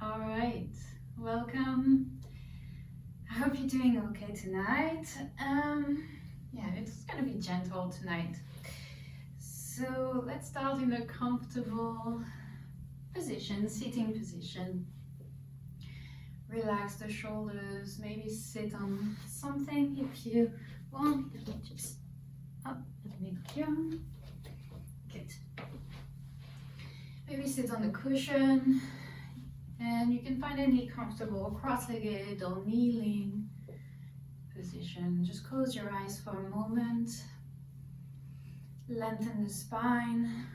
All right, welcome. I hope you're doing okay tonight. Yeah, it's gonna be gentle tonight. So let's start in a comfortable position, sitting position. Relax the shoulders, maybe sit on something if you want. Let me just, let me go. Good. Maybe sit on the cushion. And you can find any comfortable cross-legged or kneeling position. Just close your eyes for a moment. Lengthen the spine.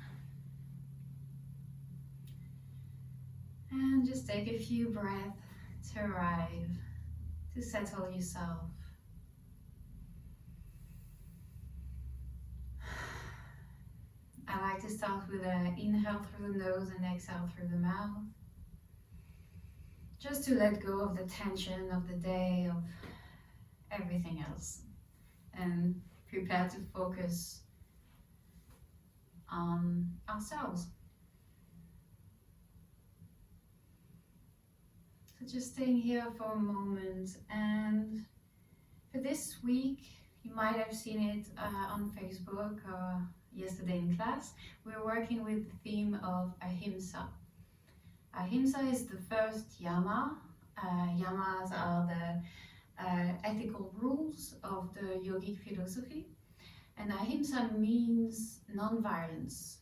And just take a few breaths to arrive, to settle yourself. I like to start with an inhale through the nose and exhale through the mouth. Just to let go of the tension of the day, of everything else, and prepare to focus on ourselves. So just staying here for a moment, and for this week, you might have seen it on Facebook or yesterday in class, we're working with the theme of Ahimsa. Ahimsa is the first yama. Yamas are the ethical rules of the yogic philosophy. And Ahimsa means non-violence.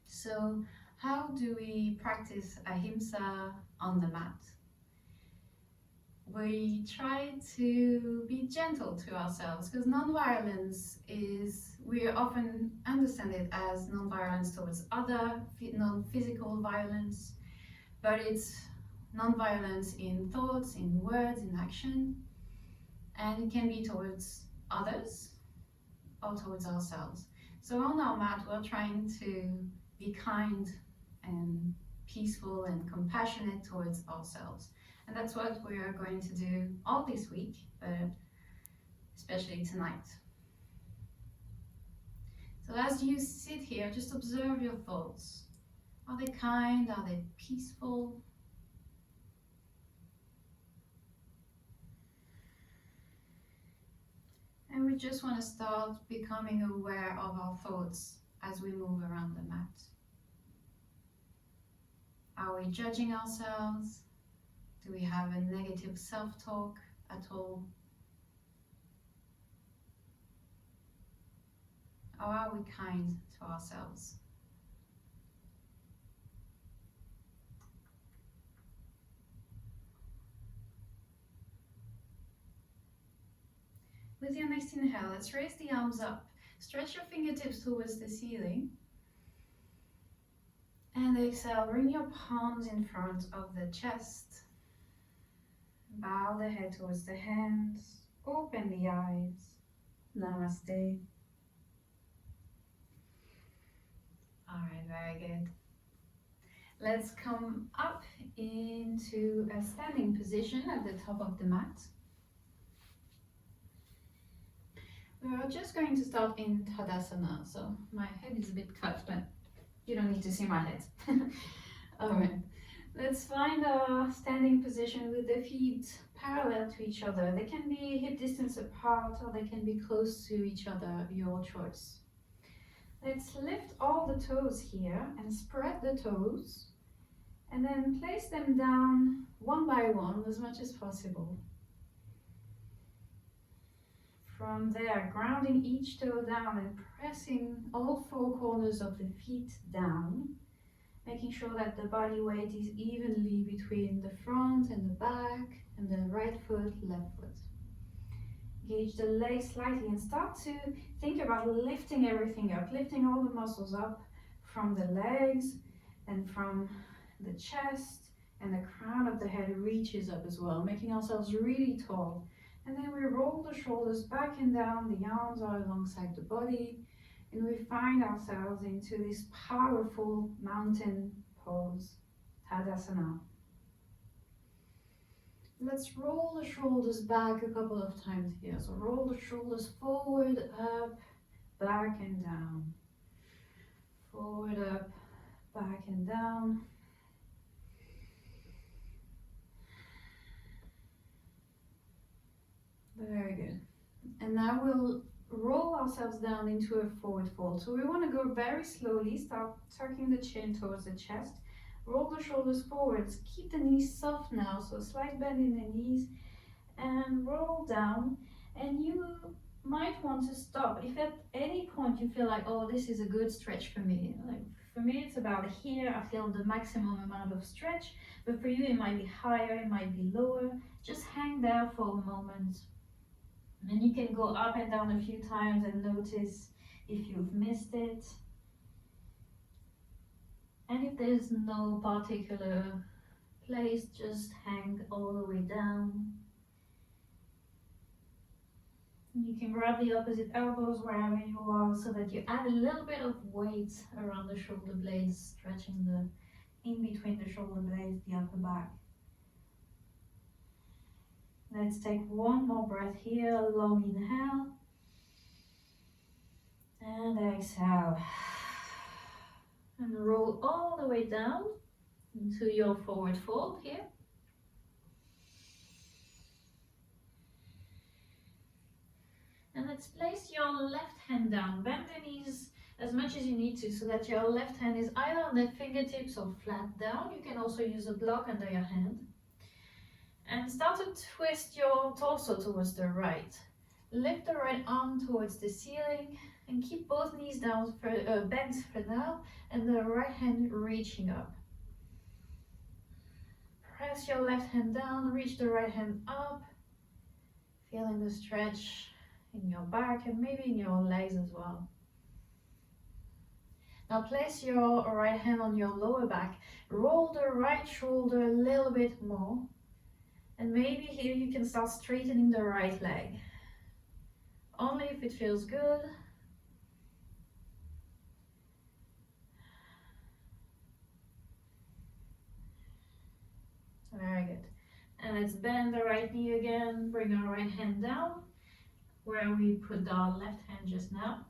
So how do we practice Ahimsa on the mat? We try to be gentle to ourselves, because non-violence is, we often understand it as non-violence towards other, non-physical violence, but it's non-violence in thoughts, in words, in action, and it can be towards others or towards ourselves. So on our mat, we're trying to be kind and peaceful and compassionate towards ourselves. And that's what we are going to do all this week, but especially tonight. So as you sit here, just observe your thoughts. Are they kind? Are they peaceful? And we just want to start becoming aware of our thoughts as we move around the mat. Are we judging ourselves? Do we have a negative self-talk at all? Or are we kind to ourselves? With your next inhale, let's raise the arms up. Stretch your fingertips towards the ceiling. And exhale, bring your palms in front of the chest. Bow the head towards the hands. Open the eyes. Namaste. Alright, very good. Let's come up into a standing position at the top of the mat. We're just going to start in Tadasana. So my head is a bit cut, but you don't need to see my head. Alright, let's find a standing position with the feet parallel to each other. They can be hip distance apart or they can be close to each other, your choice. Let's lift all the toes here and spread the toes and then place them down one by one as much as possible. From there, grounding each toe down and pressing all four corners of the feet down, making sure that the body weight is evenly between the front and the back and the right foot, left foot. Engage the legs slightly and start to think about lifting everything up, lifting all the muscles up from the legs and from the chest, and the crown of the head reaches up as well, making ourselves really tall. And then we roll the shoulders back and down, the arms are alongside the body, and we find ourselves into this powerful mountain pose, Tadasana. Let's roll the shoulders back a couple of times here. So roll the shoulders forward, up, back and down. Forward, up, back and down. And now we'll roll ourselves down into a forward fold. So we want to go very slowly, start tucking the chin towards the chest. Roll the shoulders forwards, keep the knees soft now, so slight bend in the knees, and roll down. And you might want to stop if at any point you feel like, oh, this is a good stretch for me. Like for me, it's about here. I feel the maximum amount of stretch, but for you, it might be higher, it might be lower. Just hang there for a moment. And you can go up and down a few times and notice if you've missed it. And if there's no particular place, just hang all the way down. You can grab the opposite elbows wherever you are so that you add a little bit of weight around the shoulder blades, stretching the in between the shoulder blades, the upper back. Let's take one more breath here, a long inhale. And exhale. And roll all the way down into your forward fold here. And let's place your left hand down. Bend the knees as much as you need to so that your left hand is either on the fingertips or flat down. You can also use a block under your hand. And start to twist your torso towards the right. Lift the right arm towards the ceiling and keep both knees down bent for now and the right hand reaching up. Press your left hand down, reach the right hand up, feeling the stretch in your back and maybe in your legs as well. Now place your right hand on your lower back, roll the right shoulder a little bit more, and maybe here you can start straightening the right leg. Only if it feels good. Very good. And let's bend the right knee again, bring our right hand down where we put our left hand just now.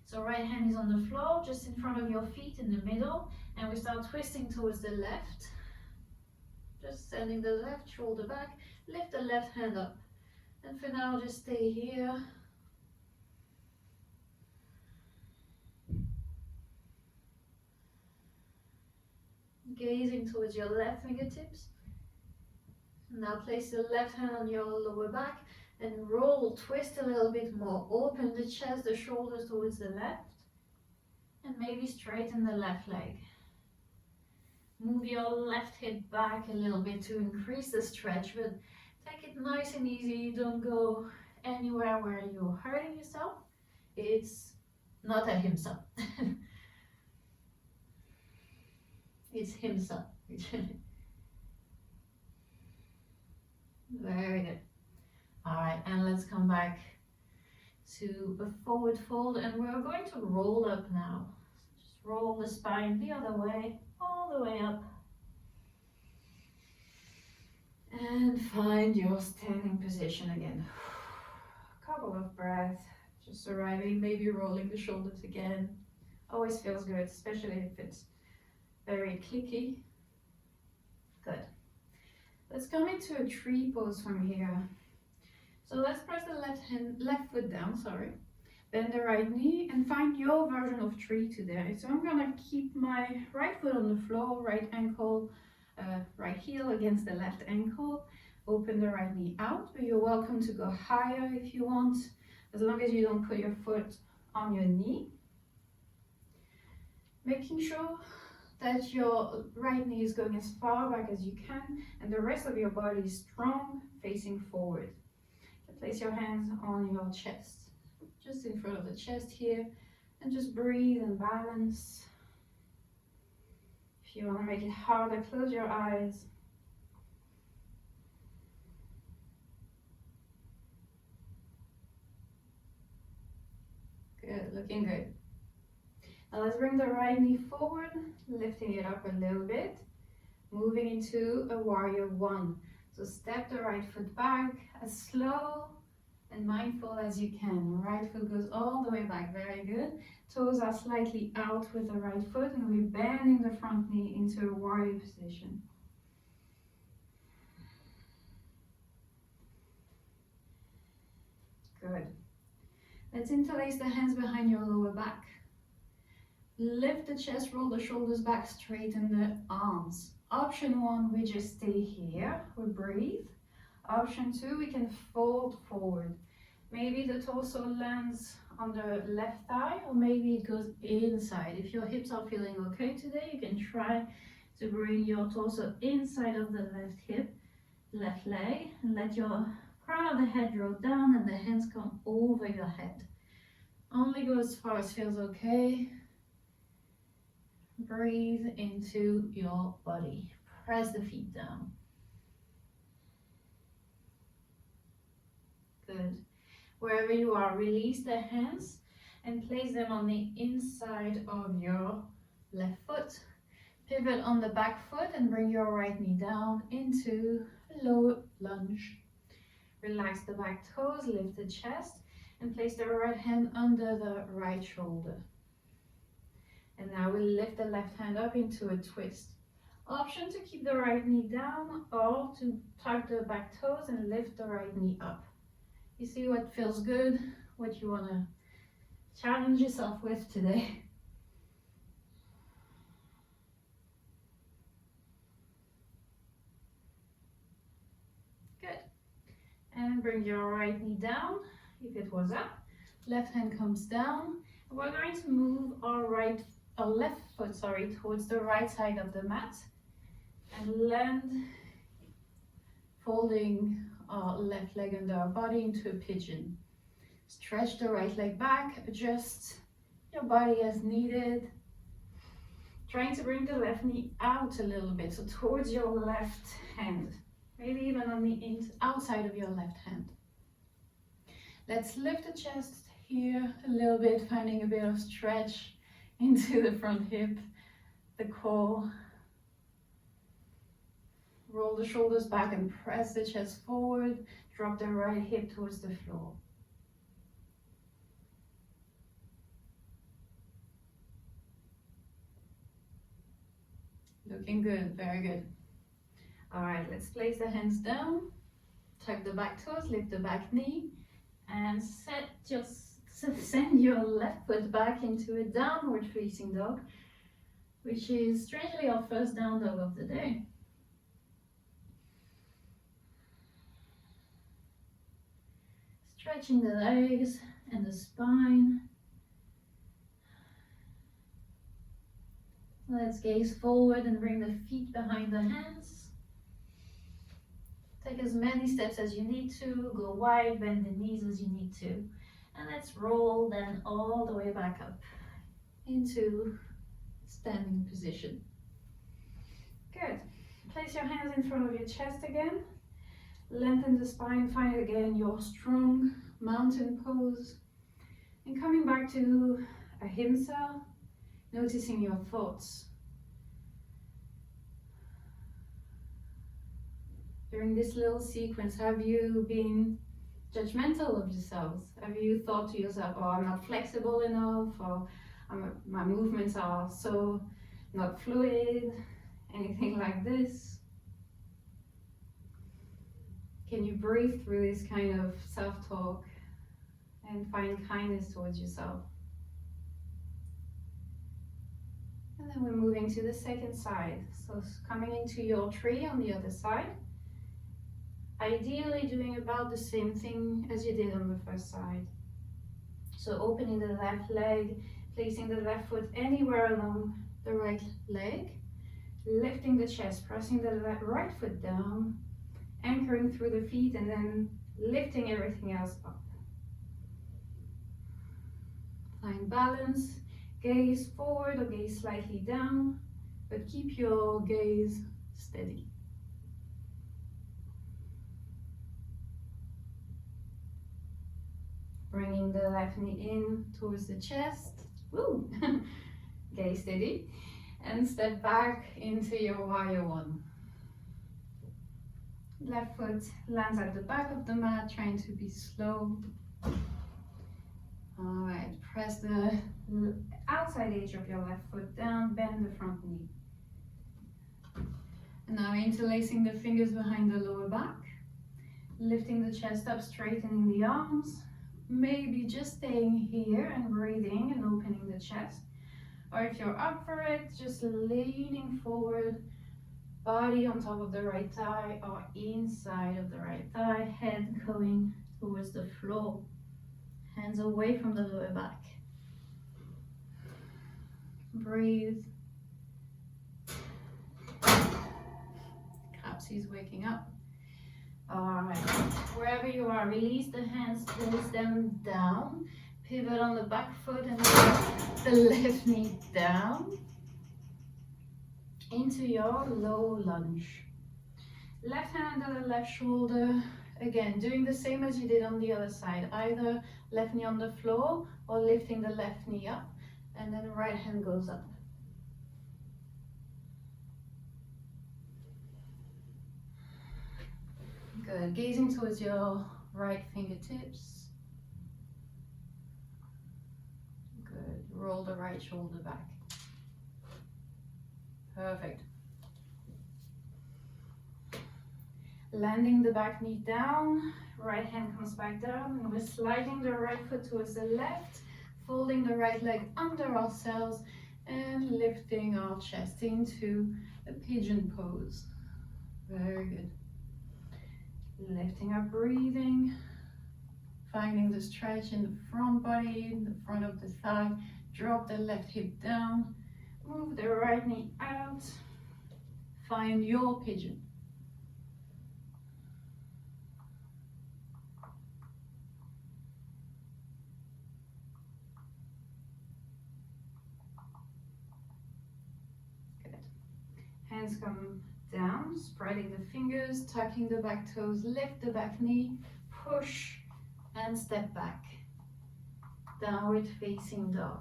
So right hand is on the floor, just in front of your feet in the middle, and we start twisting towards the left. Just sending the left shoulder back, lift the left hand up. And for now, just stay here. Gazing towards your left fingertips. Now place the left hand on your lower back and roll, twist a little bit more. Open the chest, the shoulders towards the left. And maybe straighten the left leg. Move your left hip back a little bit to increase the stretch, but take it nice and easy. Don't go anywhere where you're hurting yourself. It's not Ahimsa. It's Himsa. Very good. All right, and let's come back to a forward fold, and we're going to roll up now. Just roll the spine the other way, all the way up. And find your standing position again. Couple of breaths, just arriving, maybe rolling the shoulders again. Always feels good, especially if it's very clicky. Good. Let's come into a tree pose from here. So let's press the left foot down, Bend the right knee and find your version of tree today. So I'm gonna keep my right foot on the floor, right ankle, right heel against the left ankle. Open the right knee out, but you're welcome to go higher if you want, as long as you don't put your foot on your knee. Making sure that your right knee is going as far back as you can and the rest of your body is strong, facing forward. Place your hands on your chest, just in front of the chest here, and just breathe and balance. If you want to make it harder, close your eyes. Good, looking good. Now let's bring the right knee forward, lifting it up a little bit, moving into a warrior one. So step the right foot back as slow and mindful as you can. Right foot goes all the way back, very good. Toes are slightly out with the right foot and we're bending the front knee into a warrior position. Good. Let's interlace the hands behind your lower back. Lift the chest, roll the shoulders back, straighten the arms. Option 1, we just stay here, we breathe. Option 2, we can fold forward. Maybe the torso lands on the left thigh, or maybe it goes inside. If your hips are feeling okay today, you can try to bring your torso inside of the left hip, left leg, and let your crown of the head roll down and the hands come over your head. Only go as far as feels okay. Breathe into your body. Press the feet down. Good. Wherever you are, release the hands and place them on the inside of your left foot. Pivot on the back foot and bring your right knee down into a low lunge. Relax the back toes, lift the chest, and place the right hand under the right shoulder. And now we'll lift the left hand up into a twist. Option to keep the right knee down or to tuck the back toes and lift the right knee up. You see what feels good, what you want to challenge yourself with today. Good. And bring your right knee down if it was up. Left hand comes down. We're going to move our left foot towards the right side of the mat and land, folding our left leg under our body into a pigeon. Stretch the right leg back, adjust your body as needed. Trying to bring the left knee out a little bit, so towards your left hand, maybe even on the outside of your left hand. Let's lift the chest here a little bit, finding a bit of stretch into the front hip, the core. Roll the shoulders back and press the chest forward. Drop the right hip towards the floor. Looking good, very good. All right, let's place the hands down. Tuck the back toes, lift the back knee, and send your left foot back into a downward facing dog, which is strangely our first down dog of the day. Stretching the legs and the spine. Let's gaze forward and bring the feet behind the hands. Take as many steps as you need to. Go wide, bend the knees as you need to. And let's roll then all the way back up into standing position. Good. Place your hands in front of your chest again. Lengthen the spine, find again your strong mountain pose. And coming back to Ahimsa, noticing your thoughts. During this little sequence, have you been judgmental of yourselves? Have you thought to yourself, oh, I'm not flexible enough, or my movements are so not fluid, anything like this? Can you breathe through this kind of self-talk and find kindness towards yourself? And then we're moving to the second side. So coming into your tree on the other side. Ideally doing about the same thing as you did on the first side. So opening the left leg, placing the left foot anywhere along the right leg, lifting the chest, pressing the right foot down, anchoring through the feet, and then lifting everything else up. Find balance, gaze forward or gaze slightly down, but keep your gaze steady. Bringing the left knee in towards the chest. Woo! Gaze steady. And step back into your warrior one. Left foot lands at the back of the mat, trying to be slow. Alright, press the outside edge of your left foot down, bend the front knee. And now interlacing the fingers behind the lower back. Lifting the chest up, straightening the arms. maybe just staying here and breathing and opening the chest. Or if you're up for it, just leaning forward, body on top of the right thigh or inside of the right thigh, head going towards the floor, hands away from the lower back. Breathe. Perhaps he's waking up. Alright, wherever you are, release the hands, place them down, pivot on the back foot and the left knee down into your low lunge. Left hand under the left shoulder, again doing the same as you did on the other side, either left knee on the floor or lifting the left knee up, and then right hand goes up. Good, gazing towards your right fingertips. Good, roll the right shoulder back. Perfect. Landing the back knee down, right hand comes back down, and we're sliding the right foot towards the left, folding the right leg under ourselves, and lifting our chest into a pigeon pose. Very good. Lifting up, breathing, finding the stretch in the front body, in the front of the thigh. Drop the left hip down, move the right knee out, find your pigeon. Good. Hands come down, spreading the fingers, tucking the back toes, lift the back knee, push and step back. Downward facing dog.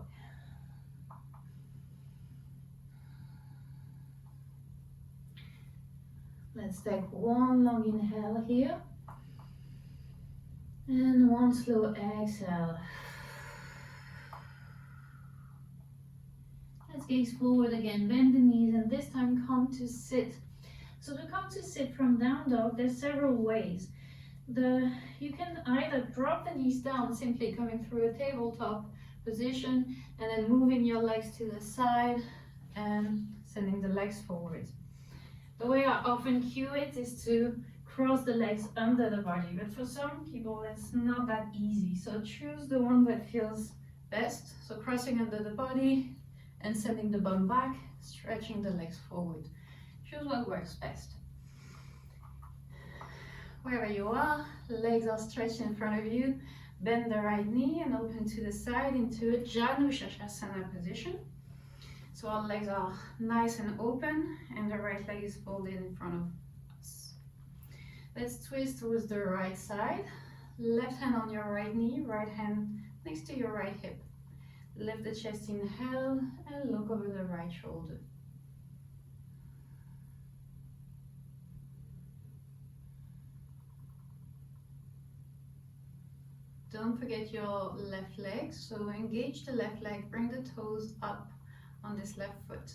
Let's take one long inhale here and one slow exhale. Let's gaze forward again, bend the knees, and this time come to sit. So to come to sit from down dog, there's several ways. You can either drop the knees down, simply coming through a tabletop position, and then moving your legs to the side and sending the legs forward. The way I often cue it is to cross the legs under the body, but for some people it's not that easy. So choose the one that feels best. So crossing under the body and sending the bum back, stretching the legs forward. Choose what works best. Wherever you are, legs are stretched in front of you. Bend the right knee and open to the side into a Shavasana position. So our legs are nice and open and the right leg is folded in front of us. Let's twist towards the right side. Left hand on your right knee, right hand next to your right hip. Lift the chest, inhale, and look over the right shoulder. Don't forget your left leg, so engage the left leg, bring the toes up on this left foot.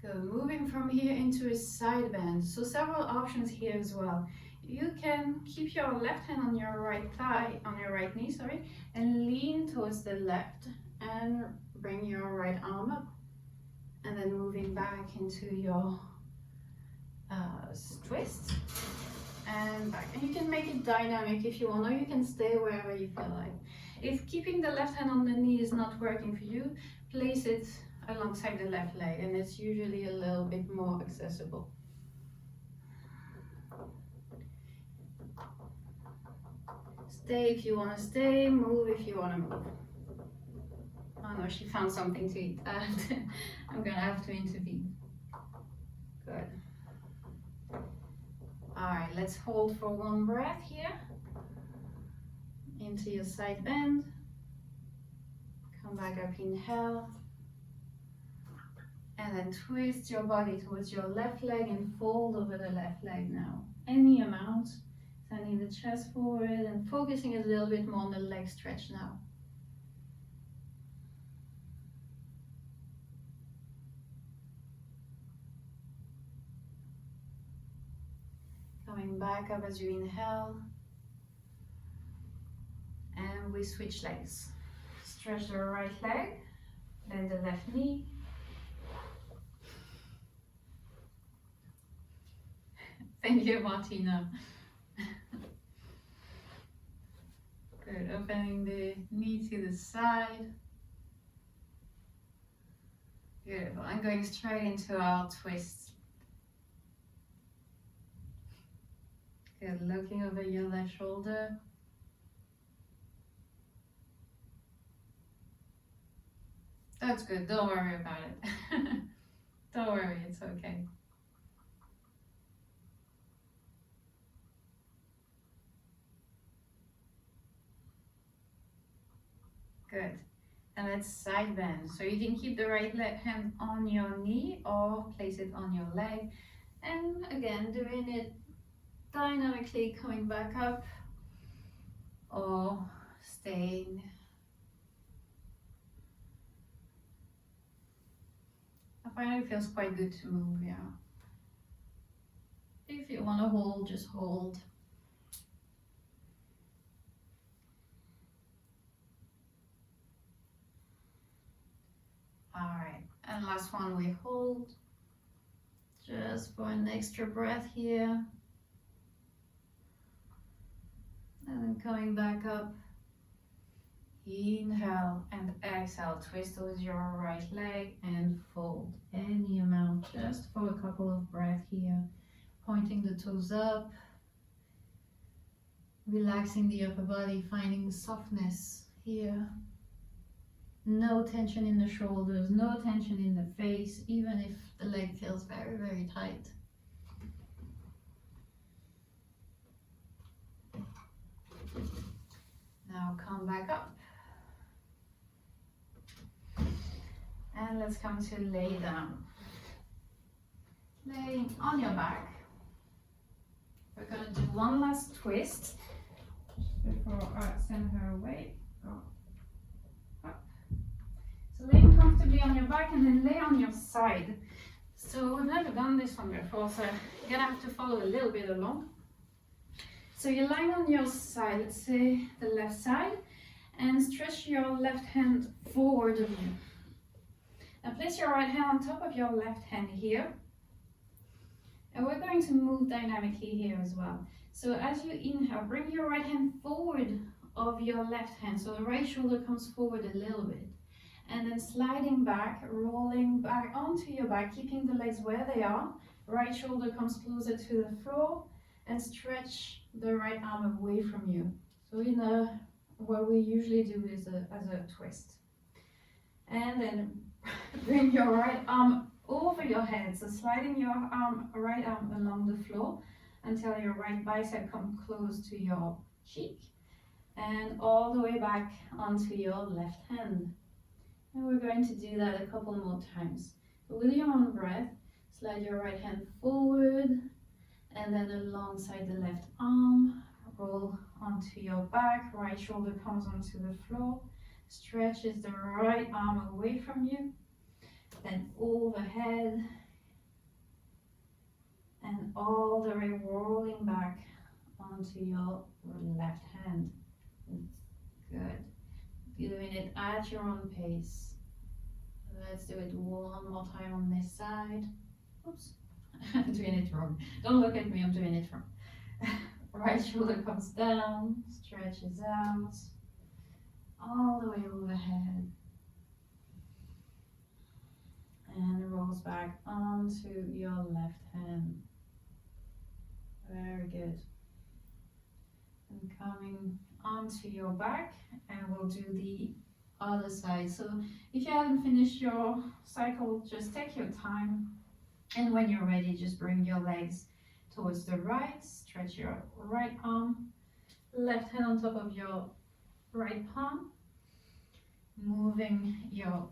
Go, moving from here into a side bend. So several options here as well. You can keep your left hand on your right thigh, on your right knee, sorry, and lean towards the left and bring your right arm up. And then moving back into your twist and back. And you can make it dynamic if you want, or you can stay wherever you feel like. If keeping the left hand on the knee is not working for you, place it alongside the left leg, and it's usually a little bit more accessible. Stay if you want to stay, move if you want to move. Oh no, she found something to eat. I'm gonna have to intervene. Good. Alright, let's hold for one breath here. Into your side bend. Come back up, inhale. And then twist your body towards your left leg and fold over the left leg now. Any amount. Sending the chest forward and focusing a little bit more on the leg stretch now. Coming back up as you inhale we switch legs. Stretch the right leg, then the left knee. Thank you, Martina. Good, opening the knee to the side. Beautiful, and going straight into our twist. Good, looking over your left shoulder. That's good, don't worry about it. Don't worry, it's okay. Good. And let's side bend. So you can keep the right hand on your knee or place it on your leg. And again, doing it dynamically, coming back up or staying. I find it feels quite good to move, yeah. If you want to hold, just hold. Alright, and last one we hold. Just for an extra breath here. And then coming back up. Inhale and exhale, twist with your right leg and fold any amount just for a couple of breaths here. Pointing the toes up, relaxing the upper body, finding the softness here. No tension in the shoulders, no tension in the face, even if the leg feels very, very tight. Now come back up. And let's come to lay down. Laying on your back. We're going to do one last twist before I send her away. Go up. So laying comfortably on your back and then lay on your side. So we've never done this one before, so you're gonna have to follow a little bit along. So you're lying on your side, let's say the left side, and stretch your left hand forward of you. Now place your right hand on top of your left hand here. And we're going to move dynamically here as well. So as you inhale, bring your right hand forward of your left hand. So the right shoulder comes forward a little bit. And then sliding back, rolling back onto your back, keeping the legs where they are. Right shoulder comes closer to the floor and stretch the right arm away from you. So what we usually do is as a twist. And then bring your right arm over your head, so sliding your right arm along the floor until your right bicep comes close to your cheek and all the way back onto your left hand. And we're going to do that a couple more times. With your own breath, slide your right hand forward and then alongside the left arm, roll onto your back, right shoulder comes onto the floor, stretches the right arm away from you, then overhead and all the way rolling back onto your left hand. Good. Doing it at your own pace. Let's do it one more time on this side. Oops, I'm doing it wrong. Don't look at me, I'm doing it wrong. Right shoulder comes down, stretches out, all the way overhead. And rolls back onto your left hand. Very good. And coming onto your back, and we'll do the other side. So if you haven't finished your cycle, just take your time. And when you're ready, just bring your legs towards the right, stretch your right arm, left hand on top of your right palm, moving your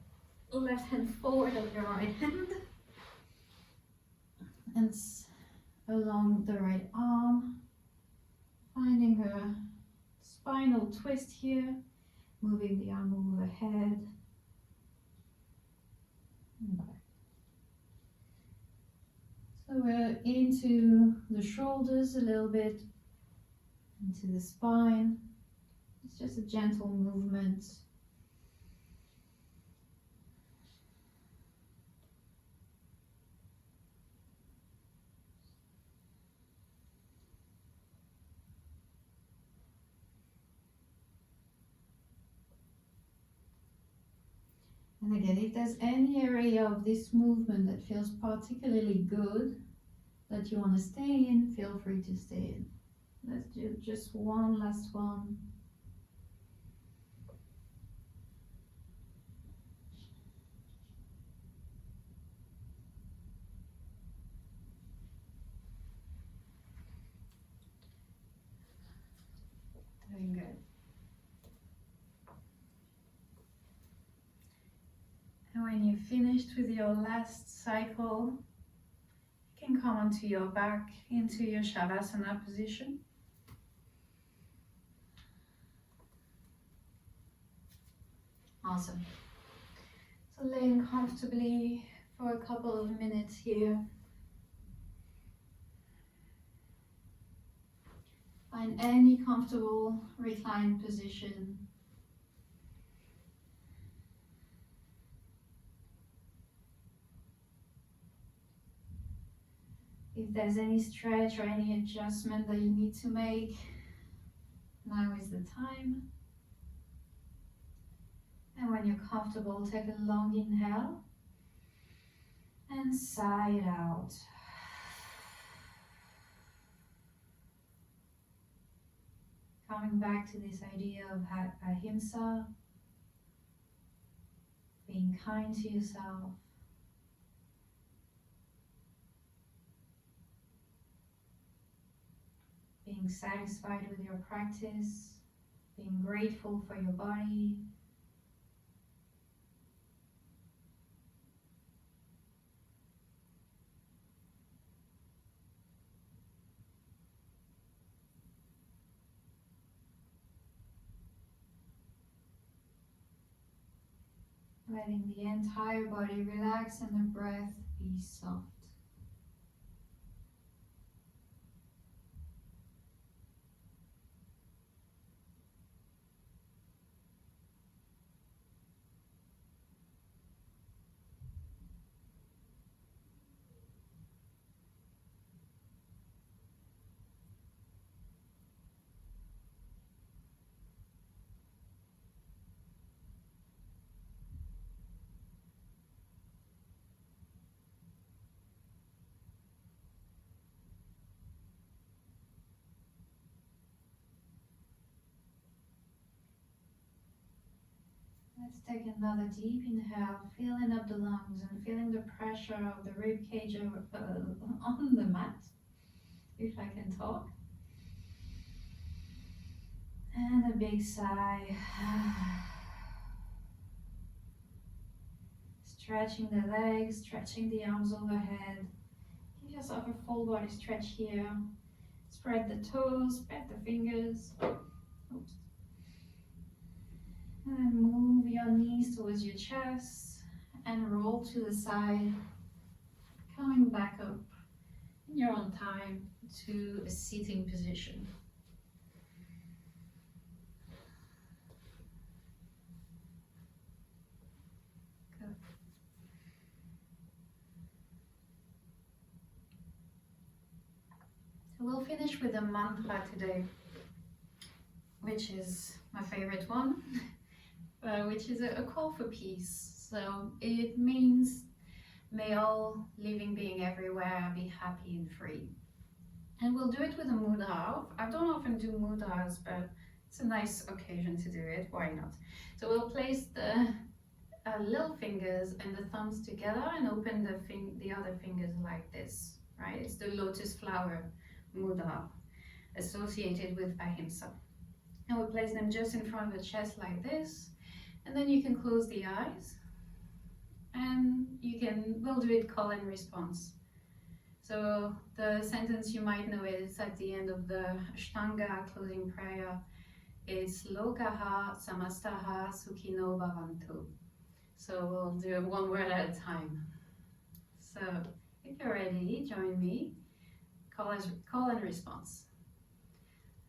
left hand forward of your right hand and along the right arm, finding a spinal twist here, moving the arm overhead and back. So we're into the shoulders a little bit, into the spine, It's just a gentle movement. And again, if there's any area of this movement that feels particularly good, that you want to stay in, feel free to stay in. Let's do just one last one. Doing good. And when you've finished with your last cycle, you can come onto your back into your Shavasana position. Awesome. So laying comfortably for a couple of minutes here. Find any comfortable reclined position. If there's any stretch or any adjustment that you need to make, now is the time. And when you're comfortable, take a long inhale and sigh it out. Coming back to this idea of Ahimsa, being kind to yourself. Being satisfied with your practice, being grateful for your body. Letting the entire body relax and the breath be soft. Let's take another deep inhale, filling up the lungs and feeling the pressure of the rib cage on the mat, if I can talk. And a big sigh. Stretching the legs, stretching the arms overhead. Give yourself a full body stretch here. Spread the toes, spread the fingers. Oops. And then move your knees towards your chest and roll to the side, coming back up in your own time to a sitting position. Good. So we'll finish with a mantra today, which is my favorite one. Which is a call for peace. So it means, may all living being everywhere be happy and free. And we'll do it with a mudra. I don't often do mudras, but it's a nice occasion to do it. Why not? So we'll place the little fingers and the thumbs together and open the other fingers like this, right? It's the lotus flower mudra associated with Ahimsa. And we'll place them just in front of the chest like this. And then you can close the eyes and we'll do it call and response. So the sentence you might know is at the end of the Ashtanga closing prayer. It's Lokaha Samastaha Sukhino Bhavantu. So we'll do one word at a time. So if you're ready, join me. Call and response.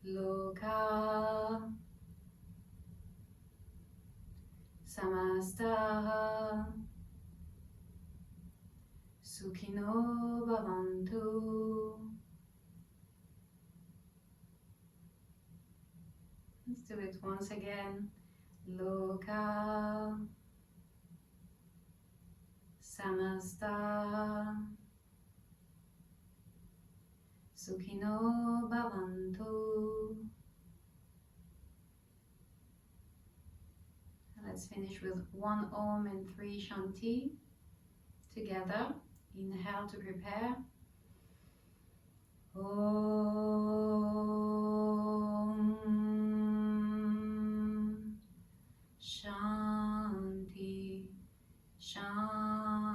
Loka Samasta Sukhino Bhavantu. Let's do it once again. Loka Samasta Sukhino Bhavantu. Let's finish with 1 Om and 3 Shanti together. Inhale to prepare. Om Shanti Shanti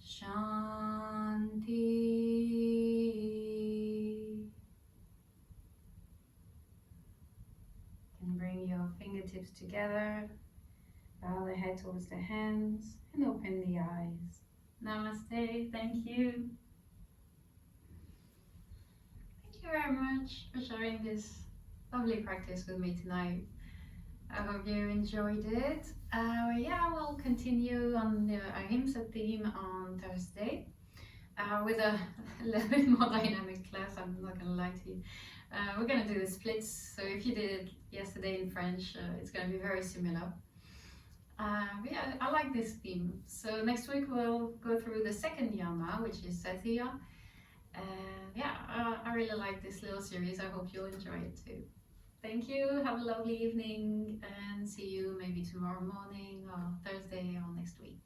Shanti. You can bring your fingertips together, bow the head towards the hands, and open the eyes. Namaste. Thank you. Thank you very much for sharing this lovely practice with me tonight. I hope you enjoyed it. Yeah, we'll continue on the Ahimsa theme on Thursday with a little bit more dynamic class. I'm not gonna lie to you. We're gonna do the splits. So if you did it yesterday in French, it's gonna be very similar. But yeah, I like this theme. So next week we'll go through the second yama, which is Satya. Yeah, I really like this little series. I hope you'll enjoy it too. Thank you. Have a lovely evening and see you maybe tomorrow morning or Thursday or next week.